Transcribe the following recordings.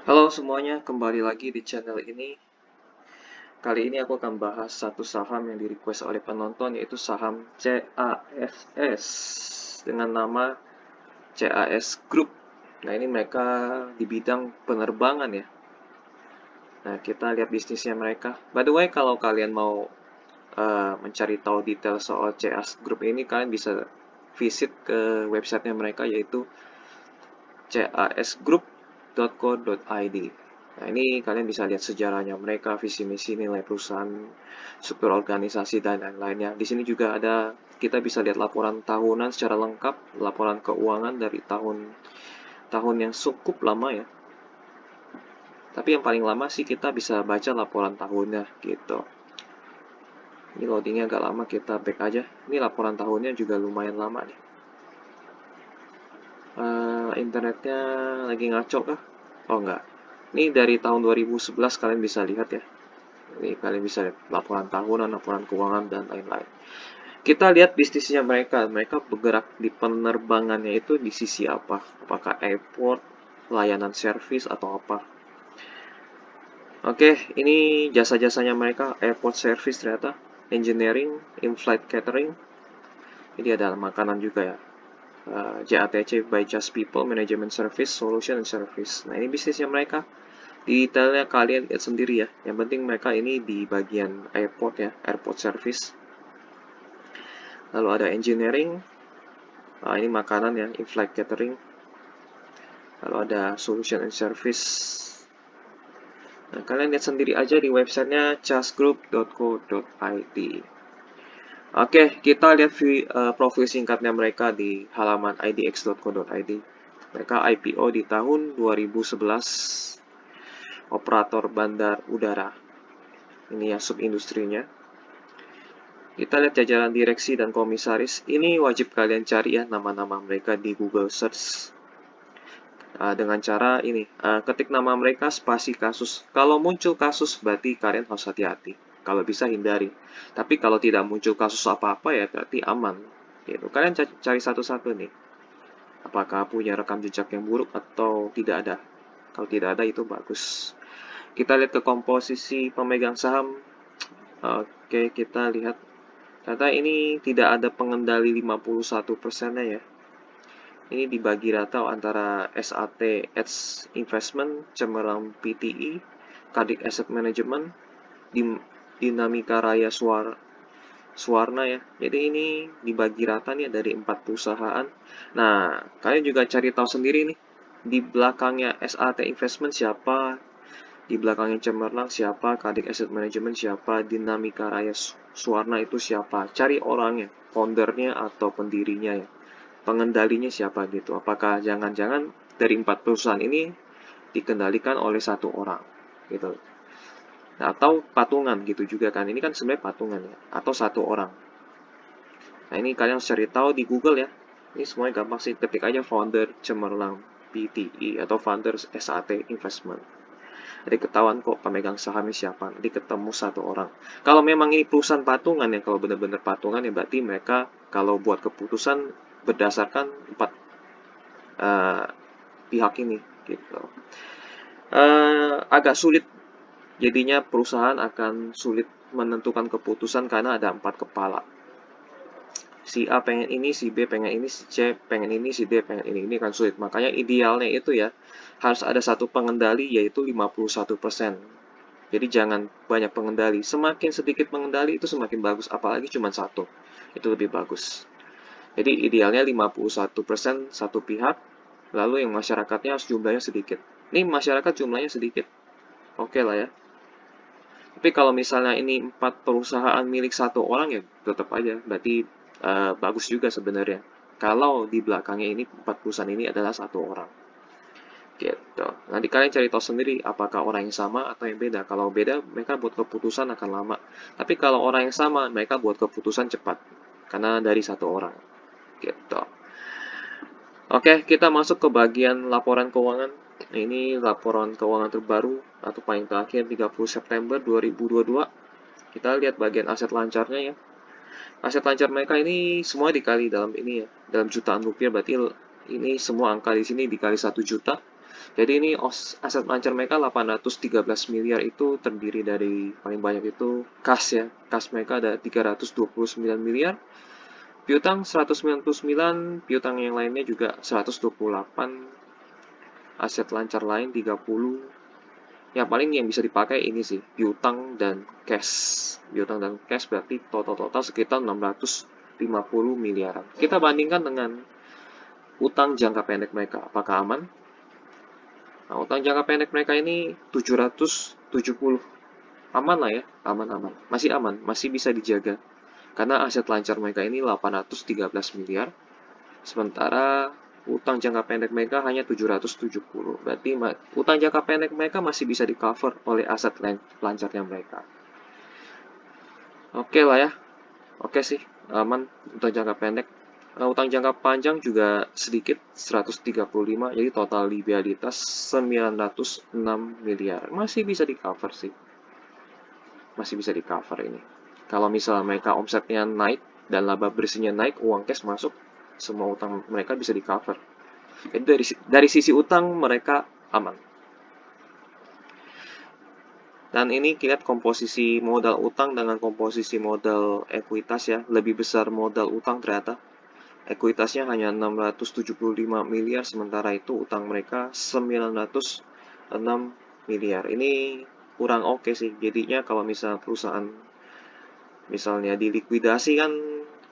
Halo semuanya, kembali lagi di channel ini. Kali ini aku akan bahas satu saham yang di-request oleh penonton, yaitu saham CASS dengan nama CAS Group. Nah, ini mereka di bidang penerbangan ya. Nah, kita lihat bisnisnya mereka. By the way, kalau kalian mau mencari tahu detail soal CAS Group ini, kalian bisa visit ke websitenya mereka, yaitu casgroup.co.id. Nah, ini kalian bisa lihat sejarahnya mereka, visi misi, nilai perusahaan, struktur organisasi, dan lain-lainnya. Di sini juga ada, kita bisa lihat laporan tahunan secara lengkap, laporan keuangan dari tahun yang cukup lama ya. Tapi yang paling lama sih kita bisa baca laporan tahunnya gitu. Ini loadingnya agak lama, kita back aja. Ini laporan tahunnya juga lumayan lama nih. Internetnya lagi ngaco kah? Oh enggak. Ini dari tahun 2011 kalian bisa lihat ya. Ini kalian bisa lihat laporan tahunan, laporan keuangan, dan lain-lain. Kita lihat bisnisnya mereka. Mereka bergerak di penerbangannya itu di sisi apa? Apakah airport, layanan servis, atau apa? Oke, ini jasa-jasanya mereka. Airport service ternyata. Engineering, in-flight catering. Ini ada makanan juga ya. JATC by Just People, Management Service, Solution, and Service. Nah, ini bisnisnya mereka. Di detailnya kalian lihat sendiri ya. Yang penting mereka ini di bagian airport ya, airport service. Lalu ada engineering. Ini makanan ya, in-flight catering. Lalu ada solution and service. Nah, kalian lihat sendiri aja di websitenya chasgroup.co.id. Oke, kita lihat profil singkatnya mereka di halaman idx.co.id. Mereka IPO di tahun 2011. Operator bandar udara. Ini ya subindustrinya. Kita lihat jajaran direksi dan komisaris. Ini wajib kalian cari ya nama-nama mereka di Google Search. Dengan cara ini, ketik nama mereka spasi kasus. Kalau muncul kasus berarti kalian harus hati-hati. Kalau bisa hindari. Tapi kalau tidak muncul kasus apa-apa ya berarti aman. Gitu. Kalian cari satu-satu nih. Apakah punya rekam jejak yang buruk atau tidak ada. Kalau tidak ada itu bagus. Kita lihat ke komposisi pemegang saham. Oke, kita lihat. Ternyata ini tidak ada pengendali 51%-nya ya. Ini dibagi rata antara SAT Edge Investment, Cemerlang PTI, Kadik Asset Management, Dinamika Raya Suwarna ya. Jadi ini dibagi rata nih dari 4 perusahaan. Nah, kalian juga cari tahu sendiri nih. Di belakangnya SAT Investment siapa, di belakangnya Cemerlang siapa, Kadik Asset Management siapa, Dinamika Raya Suwarna itu siapa. Cari orangnya, foundernya atau pendirinya ya. Pengendalinya siapa gitu. Apakah jangan-jangan dari 4 perusahaan ini dikendalikan oleh satu orang gitu. Nah, atau patungan gitu juga kan. Ini kan sebenarnya patungan ya. Atau satu orang. Nah, ini kalian harus cari tahu di Google ya. Ini semuanya gampang sih. Ketik aja founder Cemerlang PTI atau founders SAT Investment. Jadi ketahuan kok pemegang sahamnya siapa. Nanti ketemu satu orang. Kalau memang ini perusahaan patungan ya, kalau benar-benar patungan ya berarti mereka kalau buat keputusan berdasarkan 4 pihak ini gitu. Agak sulit jadinya perusahaan akan sulit menentukan keputusan karena ada 4 kepala. Si A pengen ini, si B pengen ini, si C pengen ini, si D pengen ini. Ini kan sulit. Makanya idealnya itu ya harus ada satu pengendali yaitu 51%. Jadi jangan banyak pengendali. Semakin sedikit pengendali itu semakin bagus. Apalagi cuma satu. Itu lebih bagus. Jadi idealnya 51% satu pihak. Lalu yang masyarakatnya harus jumlahnya sedikit. Ini masyarakat jumlahnya sedikit. Oke lah ya. Tapi kalau misalnya ini 4 perusahaan milik satu orang ya tetap aja. Berarti bagus juga sebenarnya. Kalau di belakangnya ini 4 perusahaan ini adalah satu orang. Gitu. Nanti kalian cari tahu sendiri apakah orang yang sama atau yang beda. Kalau beda, mereka buat keputusan akan lama. Tapi kalau orang yang sama, mereka buat keputusan cepat. Karena dari satu orang. Gitu. Oke, kita masuk ke bagian laporan keuangan. Ini laporan keuangan terbaru atau paling terakhir 30 September 2022. Kita lihat bagian aset lancarnya ya. Aset lancar mereka ini semua dikali dalam ini ya, dalam jutaan rupiah, berarti ini semua angka di sini dikali 1 juta. Jadi ini aset lancar mereka 813 miliar itu terdiri dari paling banyak itu kas ya. Kas mereka ada 329 miliar, piutang 199, piutang yang lainnya juga 128, aset lancar lain 30. Yang paling yang bisa dipakai ini sih, piutang dan cash. Piutang dan cash berarti total sekitar 650 miliaran. Kita bandingkan dengan utang jangka pendek mereka. Apakah aman? Nah, utang jangka pendek mereka ini 770. Aman lah ya, aman-aman. Masih aman, masih bisa dijaga. Karena aset lancar mereka ini 813 miliar. Sementara utang jangka pendek mereka hanya 770. Berarti utang jangka pendek mereka masih bisa di-cover oleh aset lancarnya mereka. Oke lah ya. Oke sih, aman utang jangka pendek. Utang jangka panjang juga sedikit, 135, jadi total liabilitas 906 miliar. Masih bisa di-cover sih. Masih bisa di-cover ini. Kalau misalnya mereka omsetnya naik dan laba bersihnya naik, uang cash masuk, semua utang mereka bisa di-cover. Jadi dari sisi utang mereka aman. Dan ini kita lihat komposisi modal utang dengan komposisi modal ekuitas ya. Lebih besar modal utang ternyata. Ekuitasnya hanya 675 miliar, sementara itu utang mereka 906 miliar. Ini kurang oke sih. Jadinya kalau misalnya perusahaan misalnya dilikuidasi kan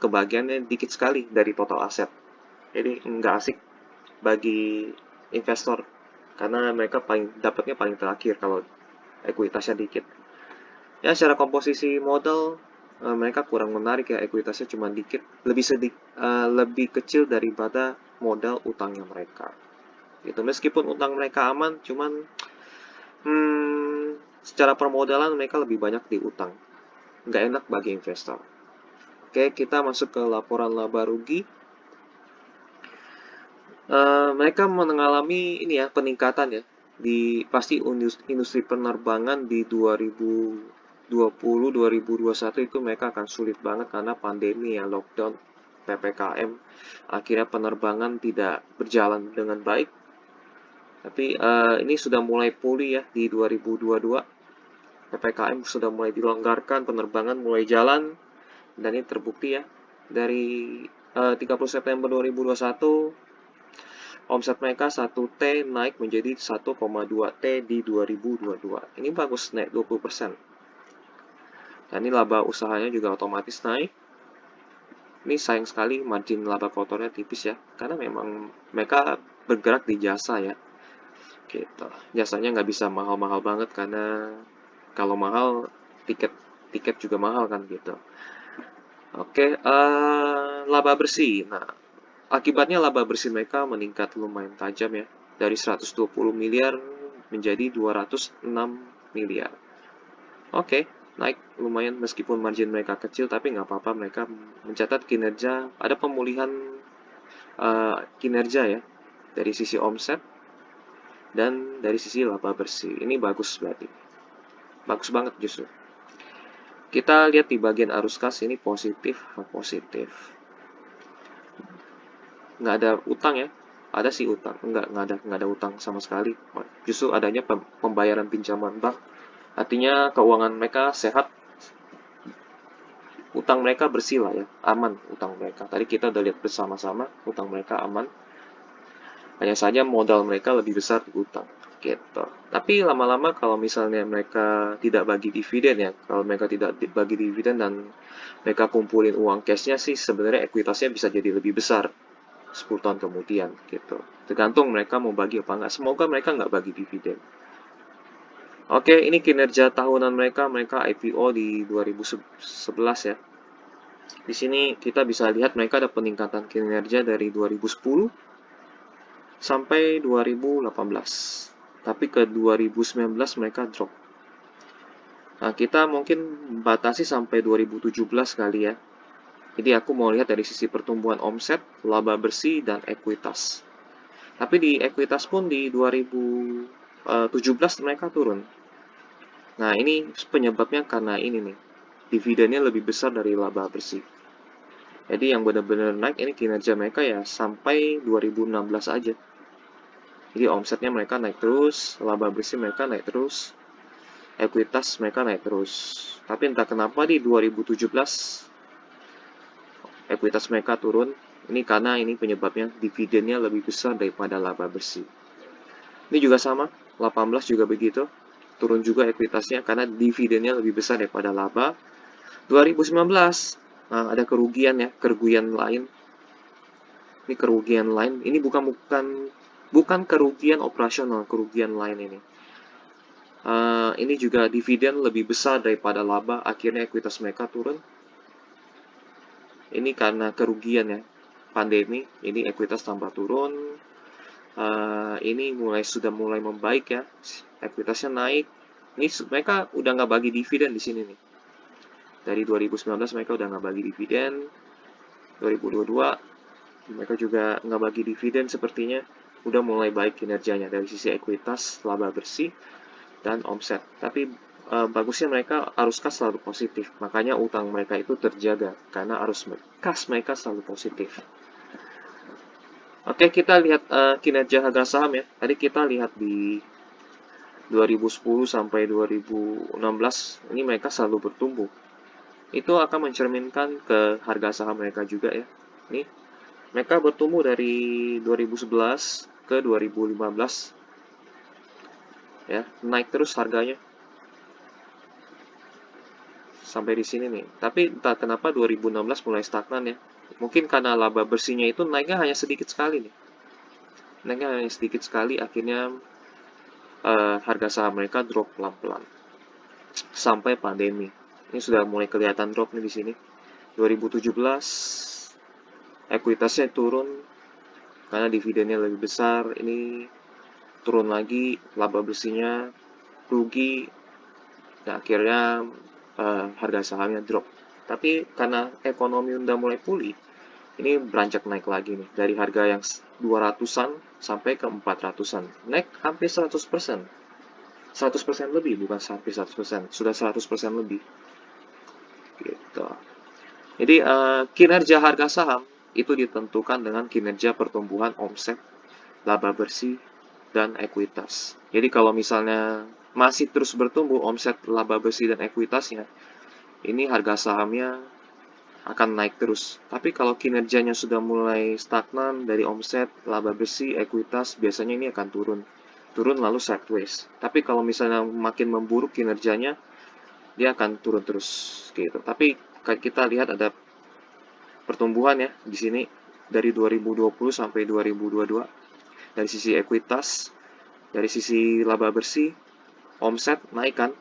kebagiannya dikit sekali dari total aset. Jadi nggak asik bagi investor karena mereka dapatnya paling terakhir kalau ekuitasnya dikit. Ya secara komposisi modal mereka kurang menarik ya, ekuitasnya cuma dikit, lebih kecil daripada modal utangnya mereka. Gitu. Meskipun utang mereka aman, cuman secara permodalan mereka lebih banyak di utang. Nggak enak bagi investor. Oke, kita masuk ke laporan laba rugi. Mereka mengalami ini ya, peningkatan ya di pasti industri penerbangan di 2020-2021 itu mereka akan sulit banget karena pandemi ya, lockdown, PPKM, akhirnya penerbangan tidak berjalan dengan baik. Tapi ini sudah mulai pulih ya di 2022. PPKM sudah mulai dilonggarkan, penerbangan mulai jalan, dan ini terbukti ya dari 30 September 2021 omset mereka 1T naik menjadi 1,2T di 2022. Ini bagus, naik 20%. Dan ini laba usahanya juga otomatis naik. Ini sayang sekali margin laba kotornya tipis ya, karena memang mereka bergerak di jasa ya. Gitu. Jasanya nggak bisa mahal-mahal banget karena kalau mahal tiket juga mahal kan gitu. Oke, laba bersih. Nah, akibatnya laba bersih mereka meningkat lumayan tajam ya, dari 120 miliar menjadi 206 miliar. Oke, naik lumayan meskipun margin mereka kecil, tapi nggak apa-apa, mereka mencatat kinerja, ada pemulihan kinerja ya, dari sisi omset dan dari sisi laba bersih. Ini bagus berarti. Bagus banget justru. Kita lihat di bagian arus kas ini positif. Nggak ada utang ya, ada sih utang, nggak ada utang sama sekali, justru adanya pembayaran pinjaman bank, artinya keuangan mereka sehat, utang mereka bersih lah ya, aman utang mereka. Tadi kita udah lihat bersama-sama, utang mereka aman, hanya saja modal mereka lebih besar di utang gitu. Tapi lama-lama kalau misalnya mereka tidak bagi dividen ya, kalau mereka tidak bagi dividen dan mereka kumpulin uang cashnya sih, sebenarnya ekuitasnya bisa jadi lebih besar 10 tahun kemudian gitu. Tergantung mereka mau bagi apa enggak. Semoga mereka nggak bagi dividen. Oke, ini kinerja tahunan mereka IPO di 2011 ya. Di sini kita bisa lihat mereka ada peningkatan kinerja dari 2010 sampai 2018. Tapi ke 2019 mereka drop. Nah, kita mungkin batasi sampai 2017 kali ya. Jadi aku mau lihat dari sisi pertumbuhan omset, laba bersih, dan ekuitas. Tapi di ekuitas pun di 2017 mereka turun. Nah, ini penyebabnya karena ini nih. Dividennya lebih besar dari laba bersih. Jadi yang benar-benar naik ini kinerja mereka ya sampai 2016 aja. Jadi omsetnya mereka naik terus, laba bersih mereka naik terus, ekuitas mereka naik terus. Tapi entah kenapa di 2017 ekuitas mereka turun. Ini karena ini penyebabnya dividennya lebih besar daripada laba bersih. Ini juga sama, 18 juga begitu. Turun juga ekuitasnya karena dividennya lebih besar daripada laba. 2019 ada kerugian ya, kerugian lain. Ini kerugian lain. Ini bukan kerugian operasional, kerugian lain ini. Ini juga dividen lebih besar daripada laba, akhirnya ekuitas mereka turun. Ini karena kerugian ya, pandemi, ini ekuitas tambah turun. Ini sudah mulai membaik ya, ekuitasnya naik. Ini mereka udah nggak bagi dividen di sini nih. Dari 2019 mereka udah nggak bagi dividen. 2022 mereka juga nggak bagi dividen sepertinya. Udah mulai baik kinerjanya dari sisi ekuitas, laba bersih, dan omset. Tapi bagusnya mereka arus kas selalu positif. Makanya utang mereka itu terjaga karena arus kas mereka selalu positif. Oke, kita lihat kinerja harga saham ya. Tadi kita lihat di 2010 sampai 2016, ini mereka selalu bertumbuh. Itu akan mencerminkan ke harga saham mereka juga ya. Nih, mereka bertumbuh dari 2011 ke 2015. Ya, naik terus harganya. Sampai di sini nih. Tapi entah kenapa 2016 mulai stagnan ya. Mungkin karena laba bersihnya itu naiknya hanya sedikit sekali nih. Naiknya hanya sedikit sekali, akhirnya harga saham mereka drop pelan-pelan. Sampai pandemi. Ini sudah mulai kelihatan drop nih di sini. 2017 ekuitasnya turun karena dividennya lebih besar. Ini turun lagi, laba bersihnya rugi. Dan akhirnya harga sahamnya drop. Tapi karena ekonomi udah mulai pulih, ini beranjak naik lagi nih. Dari harga yang 200-an sampai ke 400-an. Naik hampir 100%. 100% lebih, bukan hampir 100%. Sudah 100% lebih. Gitu. Jadi kinerja harga saham itu ditentukan dengan kinerja pertumbuhan omset, laba bersih, dan ekuitas. Jadi kalau misalnya masih terus bertumbuh omset, laba bersih, dan ekuitasnya, ini harga sahamnya akan naik terus. Tapi kalau kinerjanya sudah mulai stagnan dari omset, laba bersih, ekuitas, biasanya ini akan turun. Turun lalu sideways. Tapi kalau misalnya makin memburuk kinerjanya, dia akan turun terus gitu. Tapi kita lihat ada pertumbuhan ya di sini dari 2020 sampai 2022. Dari sisi ekuitas, dari sisi laba bersih, omset naik kan.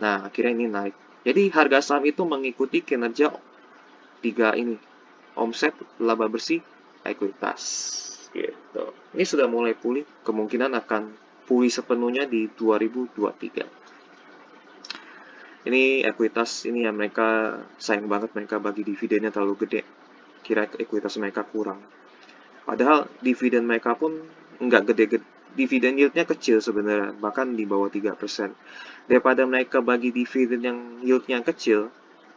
Nah, akhirnya ini naik. Jadi harga saham itu mengikuti kinerja tiga ini, omset, laba bersih, ekuitas gitu. Ini sudah mulai pulih, kemungkinan akan pulih sepenuhnya di 2023. Ini ekuitas ini yang mereka sayang banget, mereka bagi dividennya terlalu gede. Kira ekuitas mereka kurang. Padahal dividen mereka pun nggak gede-gede. Dividen yieldnya kecil sebenarnya, bahkan di bawah 3%. Daripada mereka bagi dividen yang yieldnya kecil,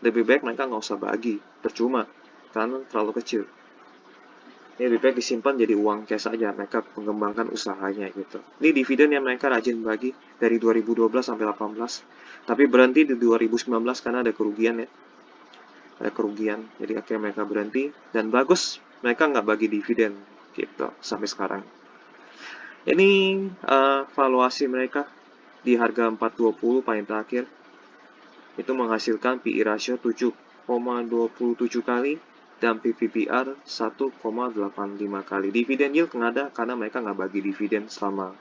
lebih baik mereka nggak usah bagi, percuma, karena terlalu kecil. Ini lebih baik disimpan jadi uang cash aja, mereka mengembangkan usahanya gitu. Ini dividen yang mereka rajin bagi dari 2012 sampai 18, tapi berhenti di 2019 karena ada kerugian ya. Ada kerugian, jadi akhirnya mereka berhenti, dan bagus, mereka nggak bagi dividen gitu sampai sekarang. Ini valuasi mereka di harga 420 paling terakhir itu menghasilkan PE ratio 7,27 kali dan PPPR 1,85 kali. Dividen yield nggak ada karena mereka nggak bagi dividen selama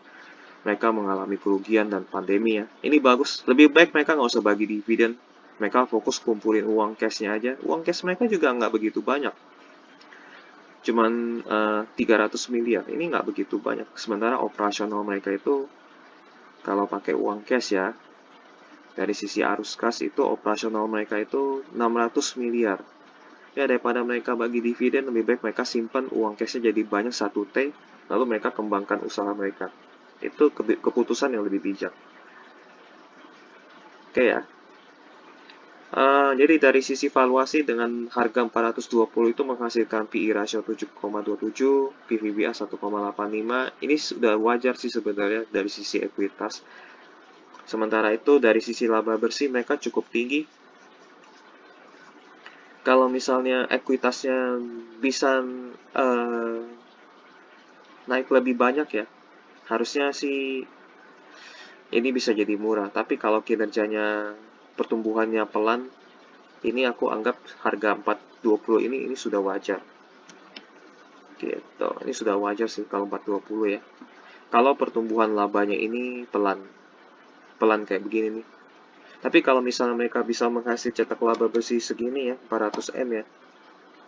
mereka mengalami kerugian dan pandemi ya. Ini bagus, lebih baik mereka nggak usah bagi dividen. Mereka fokus kumpulin uang cashnya aja. Uang cash mereka juga nggak begitu banyak. Cuman 300 miliar, ini nggak begitu banyak. Sementara operasional mereka itu, kalau pakai uang cash ya, dari sisi arus kas itu operasional mereka itu 600 miliar. Ya daripada mereka bagi dividen, lebih baik mereka simpan uang cashnya jadi banyak 1T, lalu mereka kembangkan usaha mereka. Itu keputusan yang lebih bijak. Oke ya. Jadi dari sisi valuasi dengan harga 420 itu menghasilkan PE ratio 7,27, PVBA 1,85. Ini sudah wajar sih sebenarnya dari sisi ekuitas. Sementara itu dari sisi laba bersih mereka cukup tinggi. Kalau misalnya ekuitasnya bisa naik lebih banyak ya, harusnya sih ini bisa jadi murah. Tapi kalau kinerjanya pertumbuhannya pelan, ini aku anggap harga 420 ini sudah wajar. Gitu. Ini sudah wajar sih kalau 420 ya. Kalau pertumbuhan labanya ini pelan, pelan kayak begini nih. Tapi kalau misalnya mereka bisa menghasilkan cetak laba bersih segini ya, 400 M ya.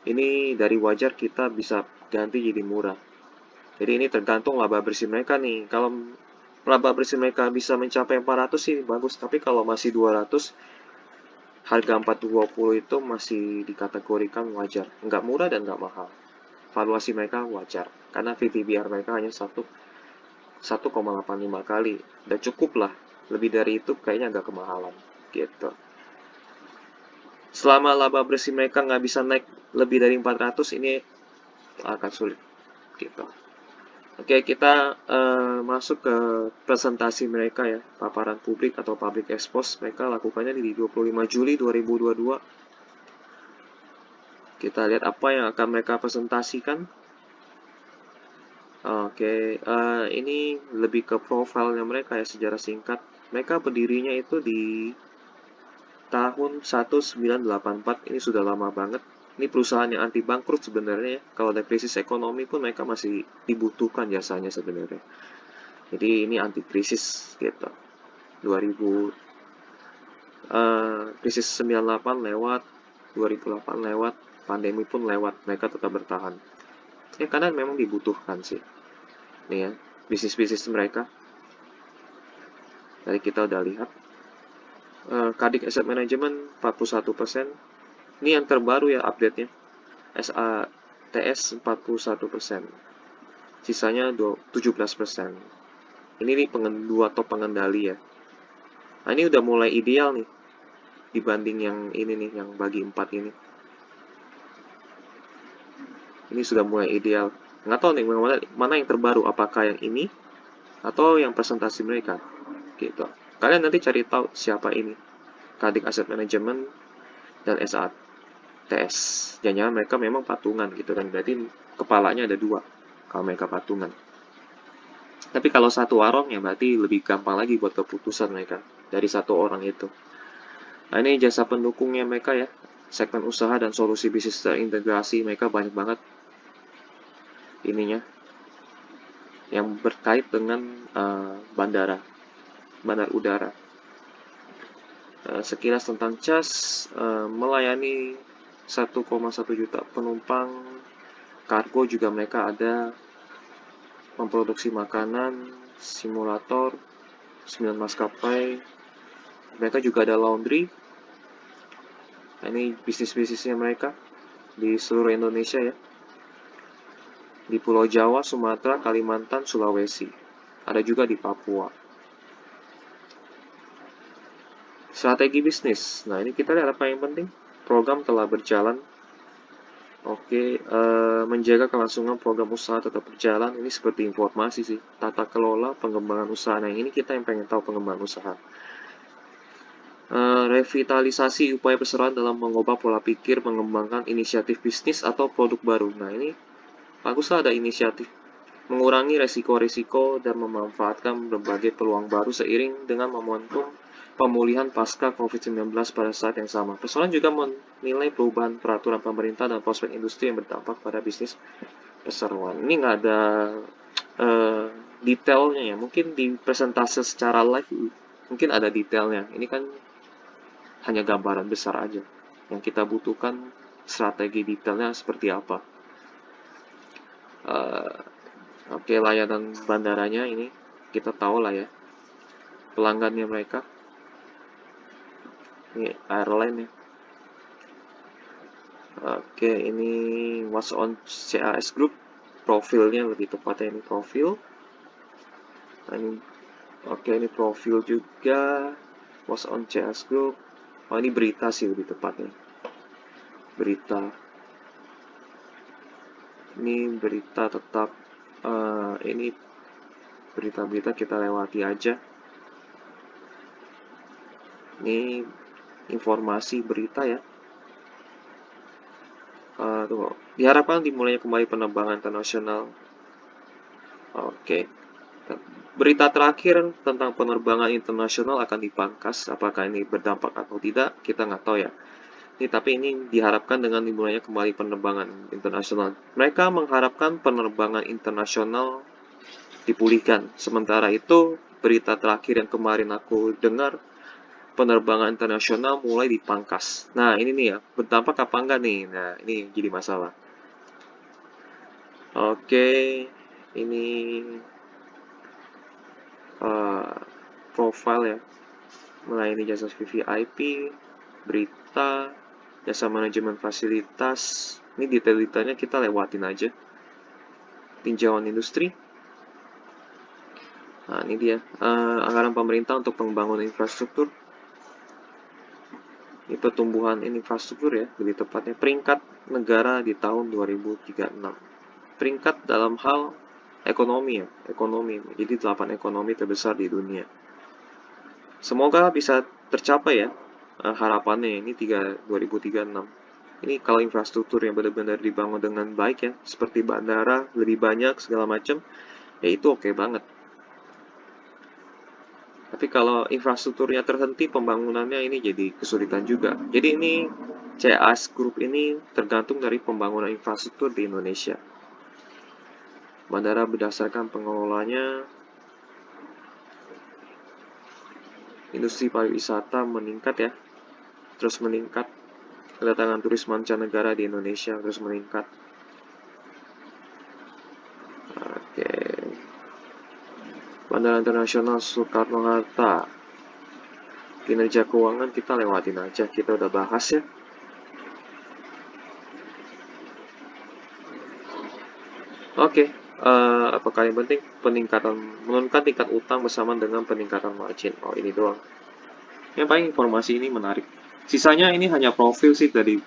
Ini dari wajar kita bisa ganti jadi murah. Jadi ini tergantung laba bersih mereka nih. Kalau laba bersih mereka bisa mencapai 400 sih bagus, tapi kalau masih 200, harga 420 itu masih dikategorikan wajar. Nggak murah dan nggak mahal. Valuasi mereka wajar, karena VTBR mereka hanya 1,85 kali. Udah cukup lah, lebih dari itu kayaknya agak kemahalan. Gitu. Selama laba bersih mereka nggak bisa naik lebih dari 400, ini akan sulit. Gitu. Oke, kita masuk ke presentasi mereka ya, paparan publik atau public expose. Mereka lakukannya di 25 Juli 2022. Kita lihat apa yang akan mereka presentasikan. Oke, ini lebih ke profilnya mereka ya, sejarah singkat. Mereka berdirinya itu di tahun 1984, ini sudah lama banget. Ini perusahaan yang anti bangkrut sebenarnya ya. Kalau ada krisis ekonomi pun mereka masih dibutuhkan jasanya sebenarnya. Jadi ini anti krisis gitu. 2000 krisis 98 lewat, 2008 lewat, pandemi pun lewat, mereka tetap bertahan. Ya karena memang dibutuhkan sih. Nih ya, bisnis-bisnis mereka. Tadi kita udah lihat. Cardiff Asset Management 41%. Ini yang terbaru ya update-nya. SATS 41%. Sisanya 17%. Ini nih dua top pengendali ya. Nah ini udah mulai ideal nih dibanding yang ini nih, yang bagi 4 ini. Ini sudah mulai ideal. Nggak tahu nih mana yang terbaru, apakah yang ini atau yang presentasi mereka. Gitu. Kalian nanti cari tahu siapa ini. Cardiff Asset Management dan SATS. Jangan-jangan mereka memang patungan gitu kan. Berarti kepalanya ada dua kalau mereka patungan. Tapi kalau satu warung ya berarti lebih gampang lagi buat keputusan mereka dari satu orang itu. Nah ini jasa pendukungnya mereka ya. Segmen usaha dan solusi bisnis terintegrasi mereka banyak banget ininya yang berkait dengan bandar udara. Sekilas tentang CAS, melayani 1,1 juta penumpang, kargo juga mereka ada, memproduksi makanan, simulator, 9 maskapai, mereka juga ada laundry. Nah, ini bisnis-bisnisnya mereka di seluruh Indonesia ya, di Pulau Jawa, Sumatera, Kalimantan, Sulawesi, ada juga di Papua. Strategi bisnis. Nah, ini kita lihat apa yang penting. Program telah berjalan. Oke, menjaga kelangsungan program usaha tetap berjalan. Ini seperti informasi sih. Tata kelola pengembangan usaha. Nah, ini kita yang pengen tahu pengembangan usaha. Revitalisasi upaya perseroan dalam mengubah pola pikir, mengembangkan inisiatif bisnis atau produk baru. Nah, ini baguslah ada inisiatif. Mengurangi resiko-risiko dan memanfaatkan berbagai peluang baru seiring dengan momentum pemulihan pasca COVID-19 pada saat yang sama. Persoalan juga menilai perubahan peraturan pemerintah dan prospek industri yang berdampak pada bisnis perseroan. Ini nggak ada detailnya ya. Mungkin di presentasi secara live mungkin ada detailnya. Ini kan hanya gambaran besar aja. Yang kita butuhkan strategi detailnya seperti apa. Oke, layanan bandaranya ini kita tahu lah ya. Pelanggannya mereka. Ini airline ya. Oke, ini what's on CAS Group. Profilnya lebih tepatnya ini profil. Nah, ini, oke, ini profil juga. What's on CAS Group. Oh, ini berita sih lebih tepatnya. Berita. Ini berita tetap, ini berita-berita kita lewati aja. Ini informasi berita ya. Tunggu. Diharapkan dimulainya kembali penerbangan internasional. Oke. Berita terakhir tentang penerbangan internasional akan dipangkas. Apakah ini berdampak atau tidak, kita nggak tahu ya. Tapi ini diharapkan dengan dimulainya kembali penerbangan internasional. Mereka mengharapkan penerbangan internasional dipulihkan. Sementara itu, berita terakhir yang kemarin aku dengar, penerbangan internasional mulai dipangkas. Nah, ini nih ya, berdampak apa enggak nih? Nah, ini jadi masalah. Oke, ini profile ya, melayani jasa VVIP, berita, jasa manajemen fasilitas. Ini detail-detailnya kita lewatin aja. Tinjauan industri. Nah, ini dia. Anggaran pemerintah untuk pembangunan infrastruktur. Ini pertumbuhan infrastruktur ya, lebih tepatnya peringkat negara di tahun 2036. Peringkat dalam hal ekonomi ya, ekonomi. Jadi 8 ekonomi terbesar di dunia. Semoga bisa tercapai ya harapannya ini 2036. Ini kalau infrastruktur yang benar-benar dibangun dengan baik ya, seperti bandara, lebih banyak segala macam, ya itu oke banget. Tapi kalau infrastrukturnya terhenti, pembangunannya ini jadi kesulitan juga. Jadi ini CAS Group ini tergantung dari pembangunan infrastruktur di Indonesia. Bandara berdasarkan pengelolanya, industri pariwisata meningkat ya, terus meningkat. Kedatangan turis mancanegara di Indonesia terus meningkat. Oke. Bandara Internasional Soekarno-Hatta. Kinerja keuangan kita lewatin aja, kita udah bahas ya. Oke, apakah yang penting menurunkan tingkat utang bersama dengan peningkatan margin. Oh, ini doang. Yang paling informasi ini menarik. Sisanya ini hanya profil sih dari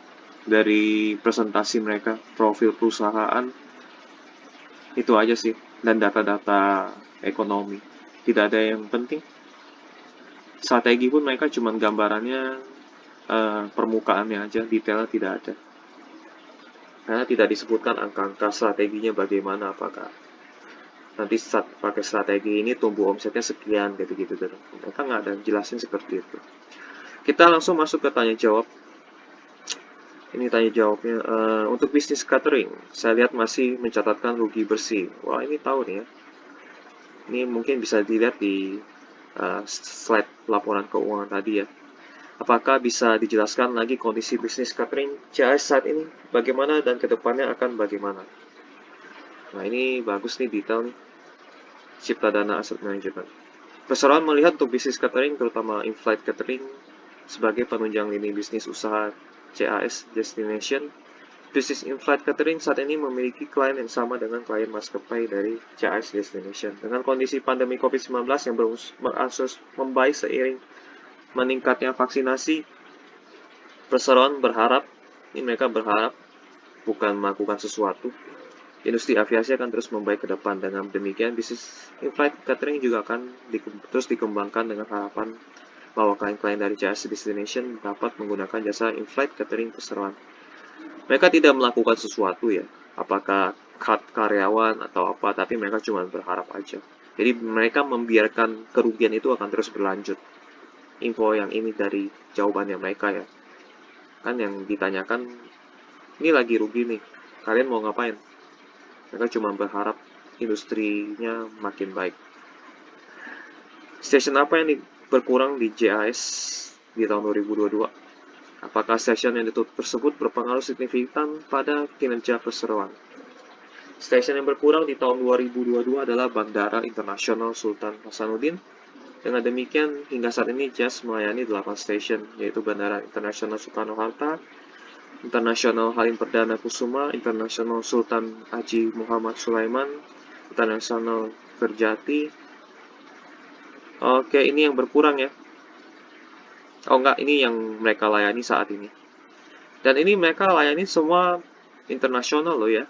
presentasi mereka, profil perusahaan. Itu aja sih, dan data-data ekonomi. Tidak ada yang penting. Strategi pun mereka cuma gambarannya, permukaannya aja, detailnya tidak ada. Karena tidak disebutkan angka-angka strateginya bagaimana, apakah nanti pakai strategi ini tumbuh omsetnya sekian, gitu-gitu. Mereka nggak ada jelasin seperti itu. Kita langsung masuk ke tanya jawab. Ini tanya jawabnya, untuk bisnis catering, saya lihat masih mencatatkan rugi bersih. Wah, ini tahu nih ya. Ini mungkin bisa dilihat di slide laporan keuangan tadi ya. Apakah bisa dijelaskan lagi kondisi bisnis catering CAS saat ini? Bagaimana dan kedepannya akan bagaimana? Nah, ini bagus nih detail nih. Cipta Dana Asset Management. Perseroan melihat untuk bisnis catering, terutama in-flight catering, sebagai penunjang lini bisnis usaha CAS Destination. Bisnis in-flight catering saat ini memiliki klien yang sama dengan klien maskapai dari CAS Destination. Dengan kondisi pandemi COVID-19 yang berangsur membaik seiring meningkatnya vaksinasi, perseroan berharap, mereka berharap bukan melakukan sesuatu. Industri aviasi akan terus membaik ke depan. Dengan demikian, bisnis in-flight catering juga akan terus dikembangkan dengan harapan bahwa klien-klien dari CAS Destination dapat menggunakan jasa in-flight catering perseroan. Mereka tidak melakukan sesuatu ya, apakah cut karyawan atau apa, tapi mereka cuma berharap aja. Jadi mereka membiarkan kerugian itu akan terus berlanjut. Info yang ini dari jawabannya mereka ya. Kan yang ditanyakan, ini lagi rugi nih, kalian mau ngapain? Mereka cuma berharap industrinya makin baik. Stasiun apa yang berkurang di JAS di tahun 2022? Apakah stasiun yang ditutup tersebut berpengaruh signifikan pada kinerja perseroan? Stasiun yang berkurang di tahun 2022 adalah Bandara Internasional Sultan Hasanuddin. Dengan demikian, hingga saat ini JAS melayani 8 stasiun, yaitu Bandara Internasional Soekarno-Hatta, Internasional Halim Perdana Kusuma, Internasional Sultan Haji Muhammad Sulaiman, Internasional Kerjati. Oke, ini yang berkurang ya. Oh enggak, ini yang mereka layani saat ini. Dan ini mereka layani semua internasional loh ya.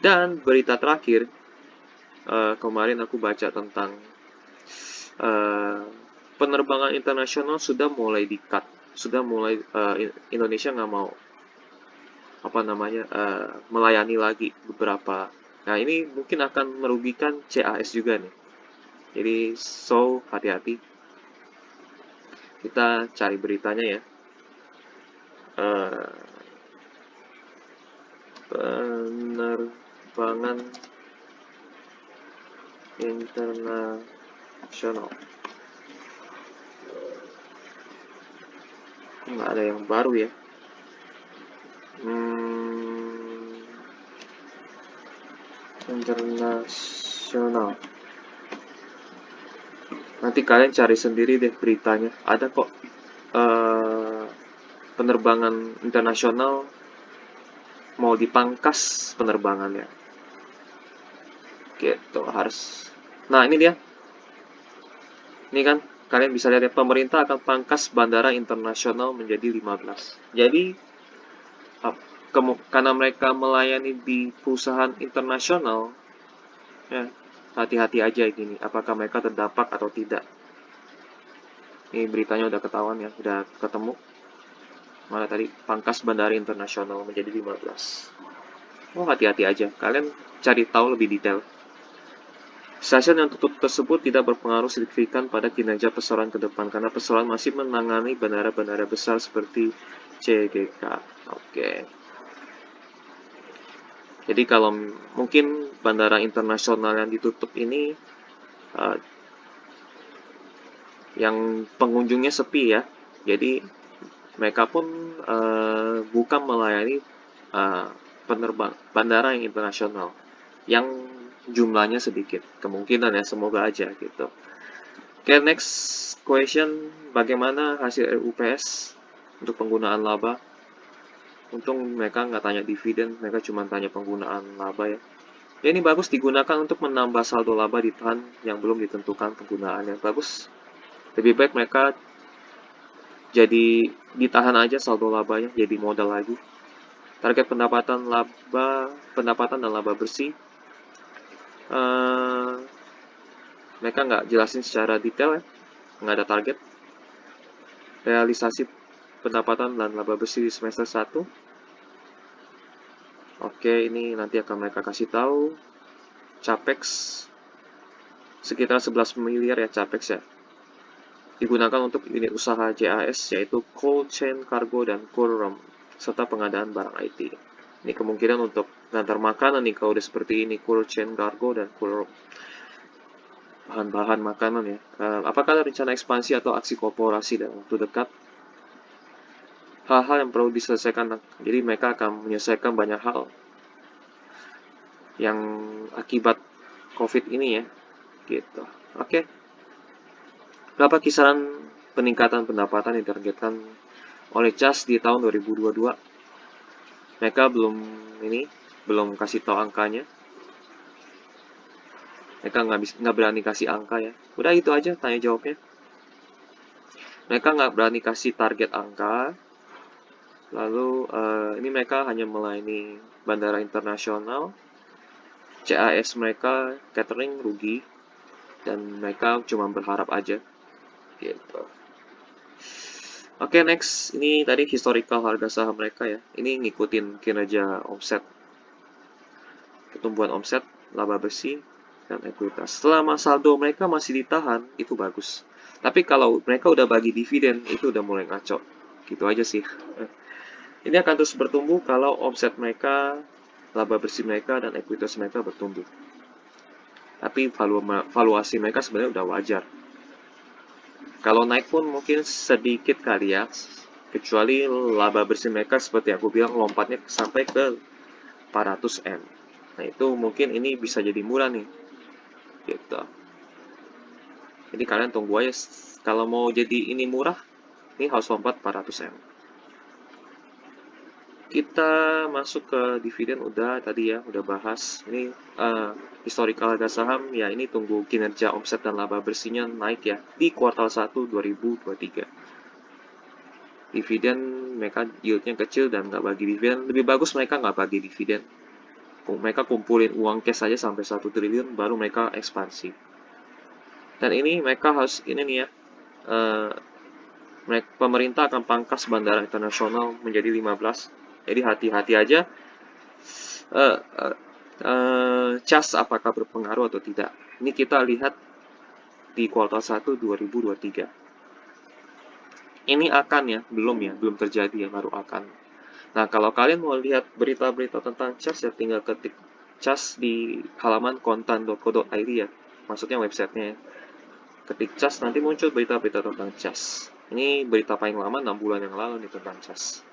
Dan berita terakhir, kemarin aku baca tentang uh, penerbangan internasional sudah mulai di-cut. Sudah mulai Indonesia nggak mau melayani lagi beberapa. Nah ini mungkin akan merugikan CAS juga nih. Jadi so hati-hati. Kita cari beritanya ya. Uh, Penerbangan internasional. Nggak ada yang baru ya. Internasional. Nanti kalian cari sendiri deh beritanya. Ada kok penerbangan internasional mau dipangkas penerbangannya. Gitu harus. Nah ini dia. Ini kan kalian bisa lihat ya, pemerintah akan pangkas bandara internasional menjadi 15. Jadi karena mereka melayani di perusahaan internasional, ya hati-hati aja ini, apakah mereka terdampak atau tidak. Ini beritanya udah ketahuan ya, udah ketemu. Mana tadi, pangkas bandara internasional menjadi 15. Oh hati-hati aja, kalian cari tahu lebih detail. Stasiun yang tutup tersebut tidak berpengaruh signifikan pada kinerja perseroan ke depan karena perseroan masih menangani bandara-bandara besar seperti CGK. Oke. Jadi kalau mungkin bandara internasional yang ditutup ini yang pengunjungnya sepi ya. Jadi mereka pun bukan melayani penerbang bandara yang internasional yang jumlahnya sedikit. Kemungkinan ya, semoga aja gitu. Oke, next question, bagaimana hasil RUPS untuk penggunaan laba? Untung mereka nggak tanya dividen, mereka cuma tanya penggunaan laba ya. Ya ini bagus, digunakan untuk menambah saldo laba di tahun yang belum ditentukan penggunaannya. Bagus. Lebih baik mereka jadi ditahan aja saldo labanya, jadi modal lagi. Target pendapatan dan laba bersih. Mereka nggak jelasin secara detail ya, nggak ada target. Realisasi pendapatan dan laba bersih di semester 1. Oke, ini nanti akan mereka kasih tahu. Capex sekitar 11 miliar ya capex ya. Digunakan untuk unit usaha JAS yaitu cold chain cargo dan cold room serta pengadaan barang IT. Ini kemungkinan untuk ngantar makanan nih kalau udah seperti ini, cold chain cargo dan cold room. Bahan-bahan makanan ya. Apakah ada rencana ekspansi atau aksi korporasi dalam waktu dekat? Hal-hal yang perlu diselesaikan. Jadi mereka akan menyelesaikan banyak hal yang akibat COVID ini ya. Gitu. Oke. Berapa kisaran peningkatan pendapatan yang ditargetkan oleh CAS di tahun 2022? Mereka belum kasih tahu angkanya. Mereka nggak berani kasih angka ya. Udah itu aja tanya jawabnya. Mereka nggak berani kasih target angka. Lalu ini mereka hanya melayani bandara internasional. CAS mereka catering rugi dan mereka cuma berharap aja. Gitu. Oke, next. Ini tadi historical harga saham mereka ya. Ini ngikutin kinerja omset. Pertumbuhan omset, laba bersih, dan ekuitas. Selama saldo mereka masih ditahan, itu bagus. Tapi kalau mereka udah bagi dividen, itu udah mulai ngaco. Gitu aja sih. Ini akan terus bertumbuh kalau omset mereka, laba bersih mereka, dan ekuitas mereka bertumbuh. Tapi valuasi mereka sebenarnya udah wajar. Kalau naik pun mungkin sedikit kali ya, kecuali laba bersih mereka seperti aku bilang lompatnya sampai ke 400 M. Nah itu mungkin ini bisa jadi murah nih, gitu. Jadi kalian tunggu aja, kalau mau jadi ini murah, ini harus lompat 400 M. Kita masuk ke dividen udah tadi ya, udah bahas. Ini historical harga saham ya, ini tunggu kinerja omset dan laba bersihnya naik ya di kuartal 1 2023. dividen mereka yieldnya kecil dan nggak bagi dividen. Lebih bagus mereka nggak bagi dividen. Mereka kumpulin uang cash saja sampai 1 triliun, baru mereka ekspansi. Dan ini mereka harus, ini nih ya, pemerintah akan pangkas bandara internasional menjadi 15. Jadi hati-hati aja, CAS apakah berpengaruh atau tidak. Ini kita lihat di kuartal 1 2023. Ini akan ya, belum terjadi ya, baru akan. Nah, kalau kalian mau lihat berita-berita tentang CAS ya, tinggal ketik CAS di halaman kontan.co.id ya, maksudnya websitenya ya. Ketik CAS, nanti muncul berita-berita tentang CAS. Ini berita paling lama 6 bulan yang lalu nih tentang CAS.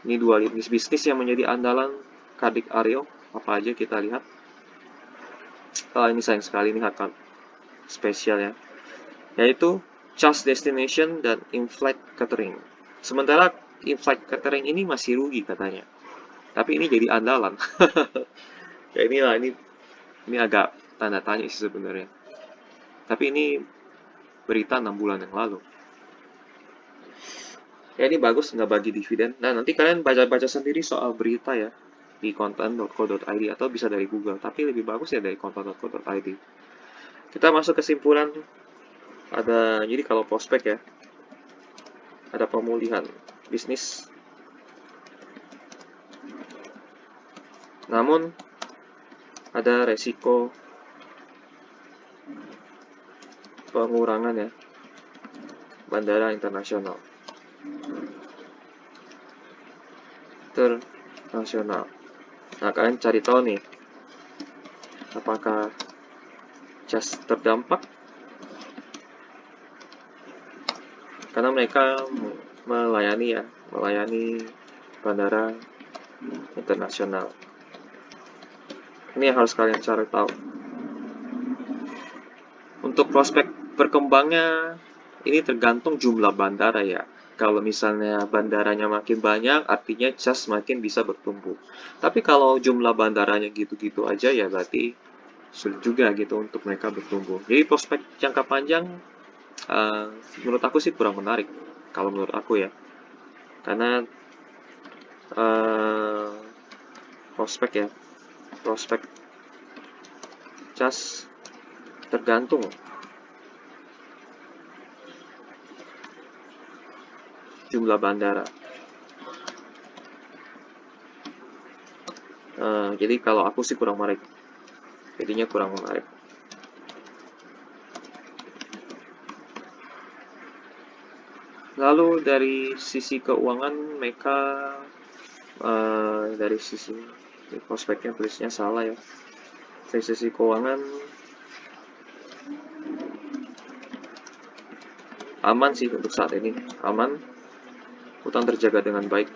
Ini 2 lini bisnis yang menjadi andalan Kadek Aryo. Apa aja kita lihat. Ini sayang sekali, ini akan spesial ya, yaitu CAS Destination dan In-Flight Catering. Sementara In-Flight Catering ini masih rugi katanya, tapi ini jadi andalan. Ya inilah, ini agak tanda tanya sih sebenarnya. Tapi ini berita 6 bulan yang lalu. Ya ini bagus nggak bagi dividen. Nah nanti kalian baca-baca sendiri soal berita ya di kontan.co.id atau bisa dari Google. Tapi lebih bagus ya dari kontan.co.id. Kita masuk kesimpulan. Jadi kalau prospek ya, ada pemulihan bisnis. Namun ada resiko pengurangan ya bandara internasional. Nah, kalian cari tahu nih, apakah CAS terdampak? Karena mereka melayani bandara internasional. Ini yang harus kalian cari tahu. Untuk prospek berkembangnya, ini tergantung jumlah bandara ya. Kalau misalnya bandaranya makin banyak, artinya CAS makin bisa bertumbuh. Tapi kalau jumlah bandaranya gitu-gitu aja ya berarti sulit juga gitu untuk mereka bertumbuh. Jadi prospek jangka panjang menurut aku sih kurang menarik. Kalau menurut aku ya. Karena prospek CAS tergantung jumlah bandara. Jadi kalau aku sih kurang menarik. Jadinya kurang menarik. Lalu dari sisi keuangan mereka dari sisi prospeknya tulisnya salah ya. Dari sisi keuangan aman sih untuk saat ini, aman. Utang terjaga dengan baik.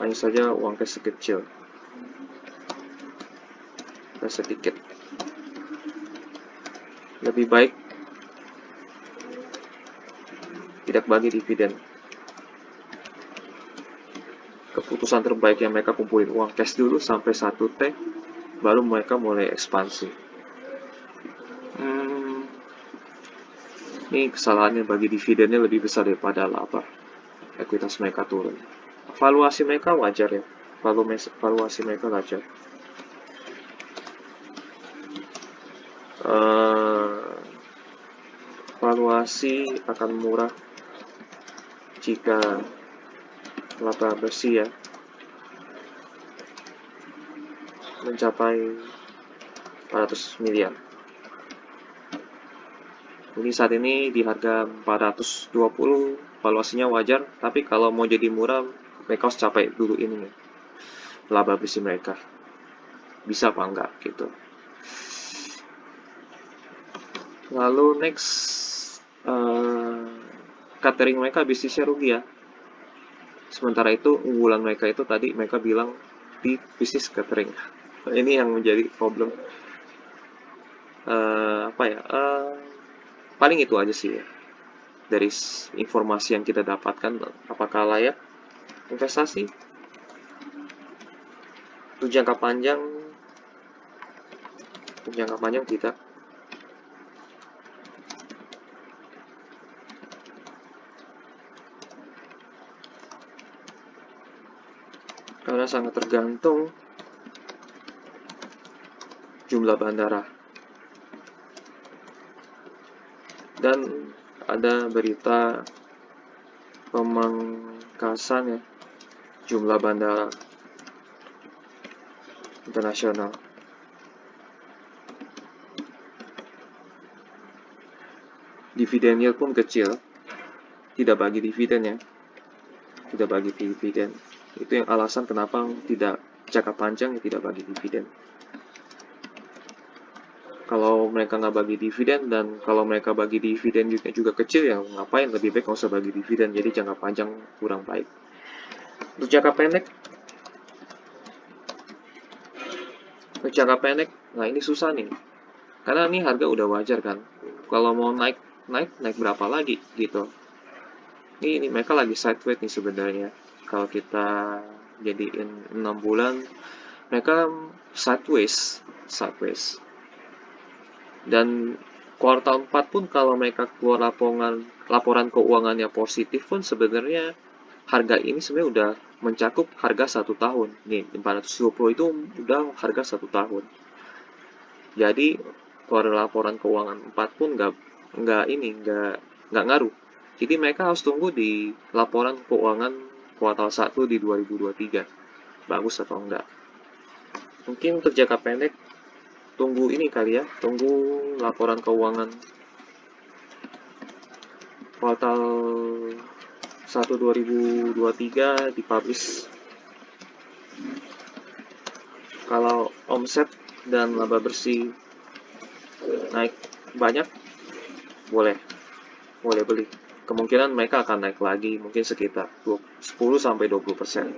Hanya saja uang cash kecil dan sedikit. Lebih baik tidak bagi dividen. Keputusan terbaik yang mereka kumpulin uang cash dulu sampai 1T, baru mereka mulai ekspansi. Ini kesalahannya bagi dividennya lebih besar daripada laba. Ekuitas mereka turun. Valuasi mereka wajar ya. Valuasi mereka wajar. Valuasi akan murah jika laba bersih ya mencapai 400 miliar. Ini saat ini di harga 420, valuasinya wajar, tapi kalau mau jadi murah, mereka harus capai dulu ini nih, laba bersih mereka. Bisa apa enggak gitu. Lalu next, catering mereka bisnisnya rugi ya. Sementara itu unggulan mereka itu tadi mereka bilang di bisnis catering. Ini yang menjadi problem. Paling itu aja sih ya. Dari informasi yang kita dapatkan, apakah layak investasi? Untuk jangka panjang tidak. karena sangat tergantung jumlah bandara. Dan ada berita pemangkasan ya jumlah bandara internasional. Dividen yield pun kecil, tidak bagi dividen ya, tidak bagi dividen. Itu yang alasan kenapa tidak jangka panjang tidak bagi dividen. Kalau mereka nggak bagi dividen, dan kalau mereka bagi dividen juga kecil, ya ngapain, lebih baik nggak usah bagi dividen, jadi jangka panjang kurang baik. Untuk jangka pendek, nah ini susah nih, karena ini harga udah wajar kan, kalau mau naik berapa lagi gitu. Ini mereka lagi sideways nih sebenarnya, kalau kita jadiin 6 bulan, mereka sideways. Dan kuartal 4 pun kalau mereka keluar laporan keuangannya positif pun sebenarnya harga ini sebenarnya udah mencakup harga 1 tahun. Nih, 420 itu udah harga 1 tahun. Jadi, keluar laporan keuangan 4 pun nggak ngaruh. Jadi mereka harus tunggu di laporan keuangan kuartal 1 di 2023. Bagus atau enggak. Mungkin untuk jangka pendek, tunggu ini kali ya, tunggu laporan keuangan kuartal 1 2023 dipublish. Kalau omset dan laba bersih naik banyak, boleh beli. Kemungkinan mereka akan naik lagi, mungkin sekitar 10-20%.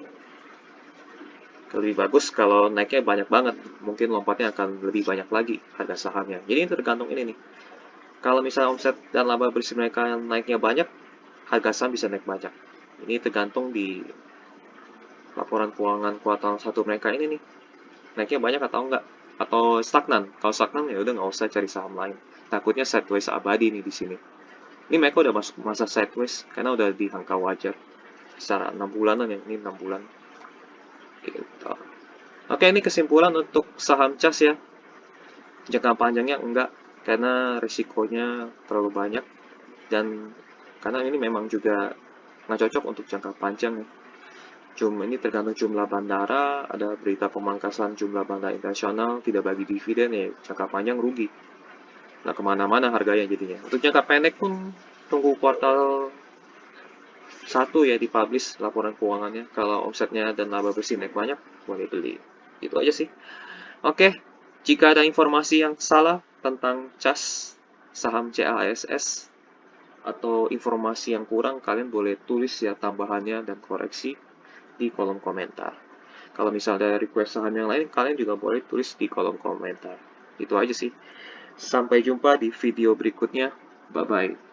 Lebih bagus kalau naiknya banyak banget, mungkin lompatnya akan lebih banyak lagi harga sahamnya. Jadi tergantung ini nih. Kalau misalnya omset dan laba bersih mereka naiknya banyak, harga saham bisa naik banyak. Ini tergantung di laporan keuangan kuartal 1 mereka ini nih. Naiknya banyak atau enggak, atau stagnan. Kalau stagnan ya udah nggak usah cari saham lain. Takutnya sideways abadi nih di sini. Ini mereka udah masuk masa sideways karena udah di angka wajar. Secara 6 bulanan ya, ini 6 bulan. Gitu. Oke, ini kesimpulan untuk saham CAS ya. Jangka panjangnya enggak, karena risikonya terlalu banyak, dan karena ini memang juga nggak cocok untuk jangka panjang ya. Ini tergantung jumlah bandara, ada berita pemangkasan jumlah bandara internasional, tidak bagi dividen ya, jangka panjang rugi. Nah, kemana-mana harganya jadinya. Untuk jangka pendek pun tunggu kuartal 1 ya dipublish laporan keuangannya. Kalau omsetnya dan laba bersih naik banyak, boleh beli. Itu aja sih. Oke, jika ada informasi yang salah tentang CAS, saham CASS, atau informasi yang kurang, kalian boleh tulis ya tambahannya dan koreksi di kolom komentar. Kalau misalnya ada request saham yang lain, kalian juga boleh tulis di kolom komentar. Itu aja sih. Sampai jumpa di video berikutnya. Bye-bye.